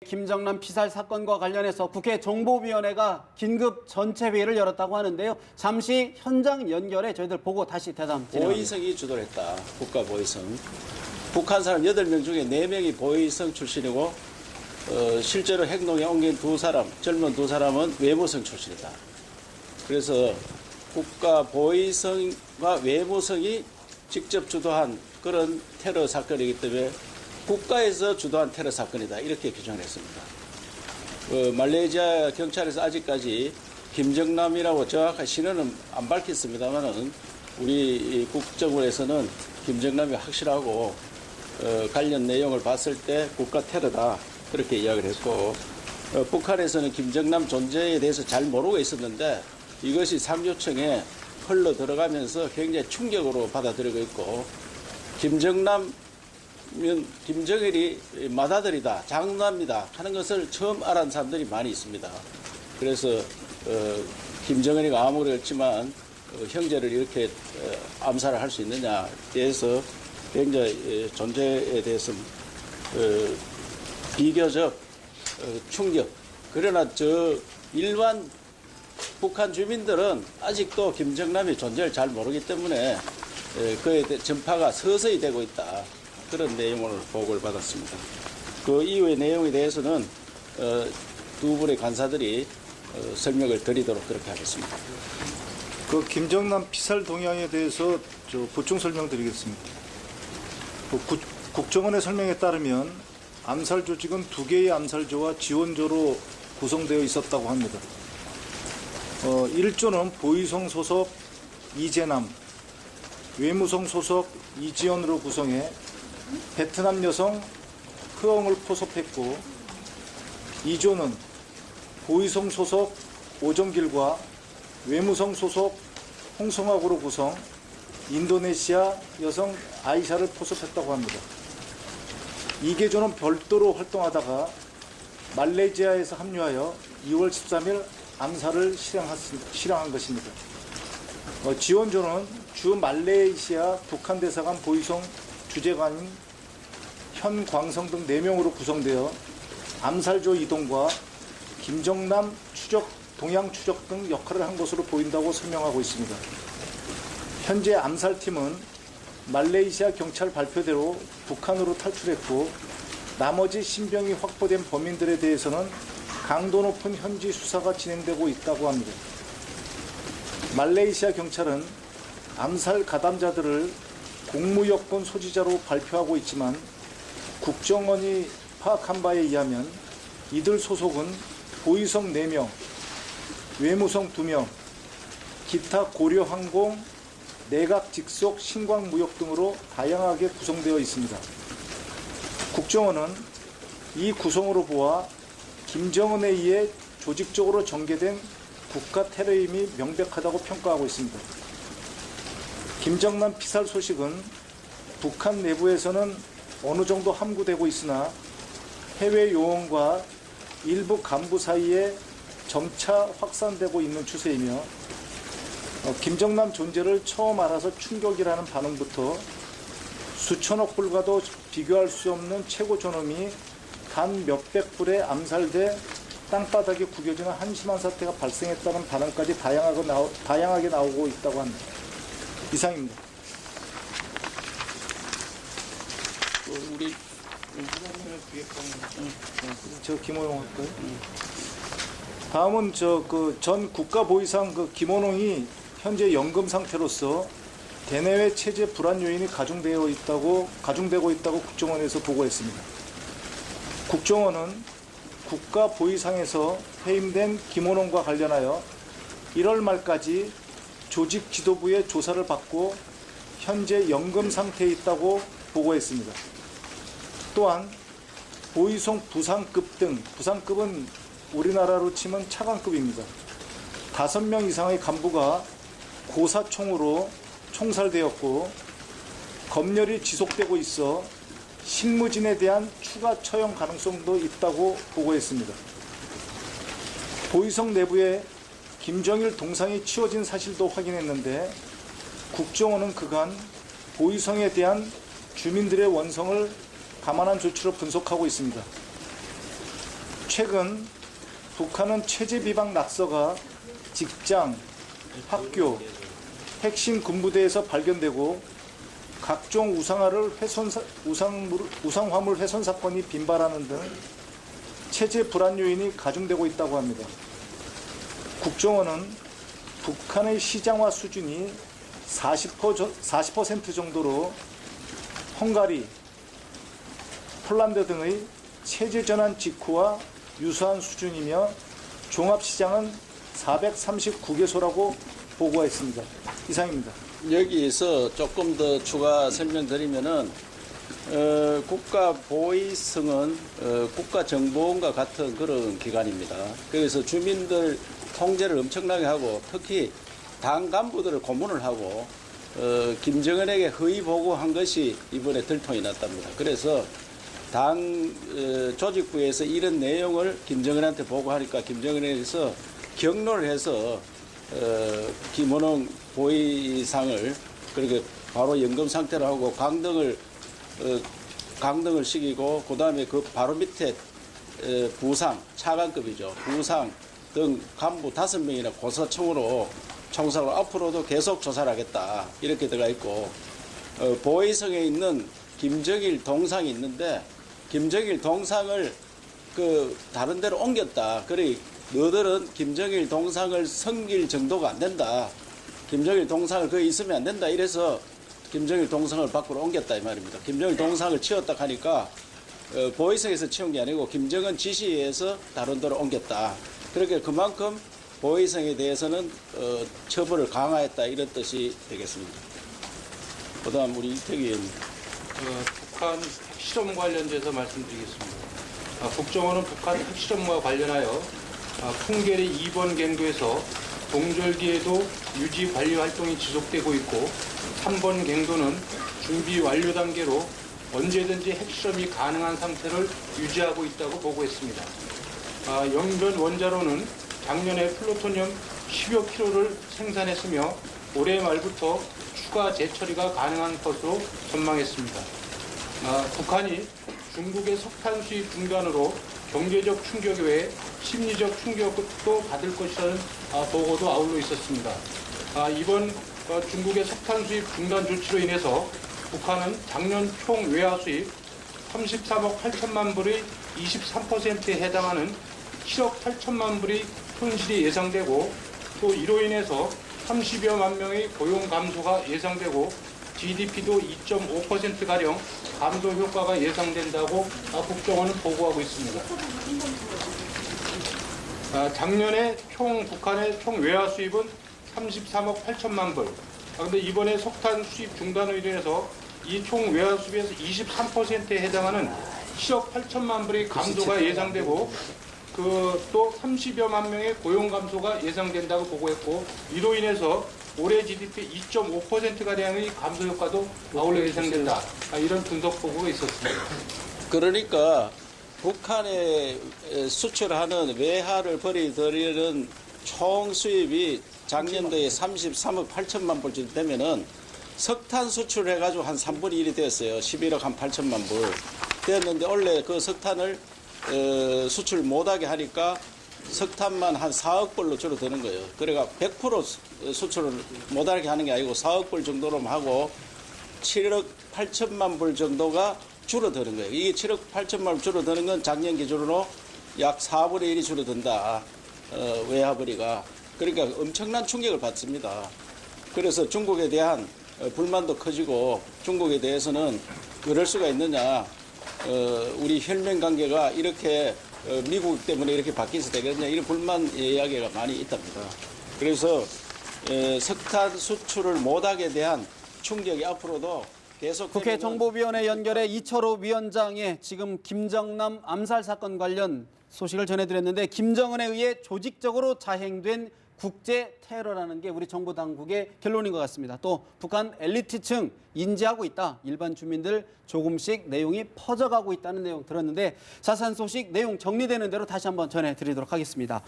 김정남 피살 사건과 관련해서 국회 정보위원회가 긴급 전체회의를 열었다고 하는데요. 잠시 현장 연결해 저희들 보고 다시 대담 진행합니다. 보이성이 주도를 했다. 국가보이성. 북한 사람 8명 중에 4명이 보이성 출신이고 실제로 핵농에 옮긴 2사람, 젊은 2사람은 외무성 출신이다. 그래서 국가보이성과 외무성이 직접 주도한 그런 테러 사건이기 때문에 국가에서 주도한 테러 사건이다. 이렇게 규정을 했습니다. 말레이시아 경찰에서 아직까지 김정남이라고 정확한 신원은 안 밝혔습니다만은 우리 국정원에서는 김정남이 확실하고 관련 내용을 봤을 때 국가 테러다. 그렇게 이야기를 했고 북한에서는 김정남 존재에 대해서 잘 모르고 있었는데 이것이 상조청에 흘러 들어가면서 굉장히 충격으로 받아들이고 있고 김정일이 맏아들이다, 장남이다 하는 것을 처음 알아낸 사람들이 많이 있습니다. 그래서 김정일이가 아무리 했지만 형제를 이렇게 암살을 할 수 있느냐에 대해서 굉장히 존재에 대해서 비교적 충격. 그러나 일반 북한 주민들은 아직도 김정남의 존재를 잘 모르기 때문에 그에 대해 전파가 서서히 되고 있다. 그런 내용을 보고를 받았습니다. 그 이후의 내용에 대해서는 두 분의 간사들이 설명을 드리도록 그렇게 하겠습니다. 그 김정남 피살 동향에 대해서 보충 설명드리겠습니다. 국정원의 설명에 따르면 암살 조직은 2개의 암살조와 지원조로 구성되어 있었다고 합니다. 1조는 보이성 소속 이재남, 외무성 소속 이지연으로 구성해 베트남 여성 흐엉을 포섭했고 2조는 보이성 소속 오정길과 외무성 소속 홍성학으로 구성 인도네시아 여성 아이샤를 포섭했다고 합니다. 2개조는 별도로 활동하다가 말레이시아에서 합류하여 2월 13일 암살을 실행한 것입니다. 지원조는 주 말레이시아 북한 대사관 보이성 주재관인 현광성 등 4명으로 구성되어 암살조 이동과 김정남 동향 추적 등 역할을 한 것으로 보인다고 설명하고 있습니다. 현재 암살팀은 말레이시아 경찰 발표대로 북한으로 탈출했고 나머지 신병이 확보된 범인들에 대해서는 강도 높은 현지 수사가 진행되고 있다고 합니다. 말레이시아 경찰은 암살 가담자들을 공무여권 소지자로 발표하고 있지만 국정원이 파악한 바에 의하면 이들 소속은 보이성 4명, 외무성 2명, 기타 고려항공, 내각 직속 신광무역 등으로 다양하게 구성되어 있습니다. 국정원은 이 구성으로 보아 김정은에 의해 조직적으로 전개된 국가 테러임이 명백하다고 평가하고 있습니다. 김정남 피살 소식은 북한 내부에서는 어느 정도 함구되고 있으나 해외 요원과 일부 간부 사이에 점차 확산되고 있는 추세이며 김정남 존재를 처음 알아서 충격이라는 반응부터 수천억 불과도 비교할 수 없는 최고 존엄이 단 몇백 불에 암살돼 땅바닥에 구겨지는 한심한 사태가 발생했다는 반응까지 다양하게 나오고 있다고 합니다. 이상입니다. 저 김호용 할까요? 다음은 전 국가보위상 김원홍이 현재 연금 상태로서 대내외 체제 불안 요인이 가중되고 있다고 국정원에서 보고했습니다. 국정원은 국가보위상에서 해임된 김원홍과 관련하여 1월 말까지 조직 지도부의 조사를 받고 현재 연금 상태에 있다고 보고했습니다. 또한 보위성 부상급 등, 부상급은 우리나라로 치면 차관급입니다. 5명 이상의 간부가 고사총으로 총살되었고 검열이 지속되고 있어 실무진에 대한 추가 처형 가능성도 있다고 보고했습니다. 보위성 내부에 김정일 동상이 치워진 사실도 확인했는데 국정원은 그간 보위성에 대한 주민들의 원성을 감안한 조치로 분석하고 있습니다. 최근 북한은 체제 비방 낙서가 직장, 학교, 핵심 군부대에서 발견되고 각종 우상화물 훼손 사건이 빈발하는 등 체제 불안 요인이 가중되고 있다고 합니다. 국정원은 북한의 시장화 수준이 40% 정도로 헝가리, 폴란드 등의 체제 전환 직후와 유사한 수준이며 종합시장은 439개소라고 보고했습니다. 이상입니다. 여기서 조금 더 추가 설명드리면은 국가보위성은 국가정보원과 같은 그런 기관입니다. 그래서 주민들 통제를 엄청나게 하고 특히 당 간부들을 고문을 하고 김정은에게 허위 보고한 것이 이번에 들통이 났답니다. 그래서 당 조직부에서 이런 내용을 김정은한테 보고하니까 김정은에서 경로를 해서 김원홍 보위상을 그렇게 바로 연금 상태로 하고 강등을 시키고 그다음에 그 바로 밑에 부상 차관급이죠. 부상 등 간부 5명이나 고소청으로 청사로 앞으로도 계속 조사를 하겠다 이렇게 들어가 있고 보위성에 있는 김정일 동상이 있는데 김정일 동상을 그 다른 데로 옮겼다. 그래 너들은 김정일 동상을 섬길 정도가 안 된다. 김정일 동상을 거기 있으면 안 된다. 이래서 김정일 동상을 밖으로 옮겼다 이 말입니다. 김정일 동상을 치웠다 하니까 보위성에서 치운 게 아니고 김정은 지시에서 다른 데로 옮겼다. 그렇게 그만큼 보위성에 대해서는 처벌을 강화했다 이런 뜻이 되겠습니다. 그다음 우리 이태기 의원님. 북한 핵실험 관련돼서 말씀드리겠습니다. 국정원은 북한 핵실험과 관련하여 풍계리 2번 갱도에서 동절기에도 유지 관리 활동이 지속되고 있고 3번 갱도는 준비 완료 단계로 언제든지 핵실험이 가능한 상태를 유지하고 있다고 보고했습니다. 영변 원자로는 작년에 플루토늄 10여 킬로를 생산했으며 올해 말부터 추가 재처리가 가능한 것으로 전망했습니다. 북한이 중국의 석탄 수입 중단으로 경제적 충격 외에 심리적 충격도 받을 것이라는 보고도 아울러 있었습니다. 이번 중국의 석탄 수입 중단 조치로 인해서 북한은 작년 총 외화 수입 33억 8천만 불의 23%에 해당하는 7억 8천만 불의 손실이 예상되고 또 이로 인해서 30여만 명의 고용 감소가 예상되고 GDP도 2.5%가량 감소 효과가 예상된다고 국정원은 보고하고 있습니다. 작년에 북한의 총 외화 수입은 33억 8천만 불. 그런데 이번에 석탄 수입 중단으로 인해서 이 총 외화 수입에서 23%에 해당하는 7억 8천만 불의 감소가 예상되고 또 30여만 명의 고용 감소가 예상된다고 보고했고 이로 인해서 올해 GDP 2.5%가량의 감소 효과도 아울러 예상된다. 이런 분석 보고가 있었습니다. 그러니까 북한에 수출하는 외화를 벌이들이는 총 수입이 작년도에 33억 8천만 불쯤 되면은 석탄 수출해가지고 한 3분의 1이 되었어요. 11억 한 8천만 불 되었는데 원래 그 석탄을 수출 못하게 하니까 석탄만 한 4억 불로 줄어드는 거예요. 그래가 100% 수출을 못하게 하는 게 아니고 4억 불 정도로 하고 7억 8천만 불 정도가 줄어드는 거예요. 이게 7억 8천만 불 줄어드는 건 작년 기준으로 약 4분의 1이 줄어든다. 외화벌이가. 그러니까 엄청난 충격을 받습니다. 그래서 중국에 대한 불만도 커지고 중국에 대해서는 그럴 수가 있느냐. 우리 혈맹 관계가 이렇게 미국 때문에 이렇게 바뀌어서 되겠냐 이런 불만 이야기가 많이 있답니다. 그래서 석탄 수출을 못하게 대한 충격이 앞으로도 계속 국회 정보위원회 연결해 이철호 위원장의 지금 김정남 암살 사건 관련 소식을 전해드렸는데 김정은에 의해 조직적으로 자행된 국제 테러라는 게 우리 정부 당국의 결론인 것 같습니다. 또 북한 엘리트층 인지하고 있다. 일반 주민들 조금씩 내용이 퍼져가고 있다는 내용 들었는데 자세한 소식 내용 정리되는 대로 다시 한번 전해드리도록 하겠습니다.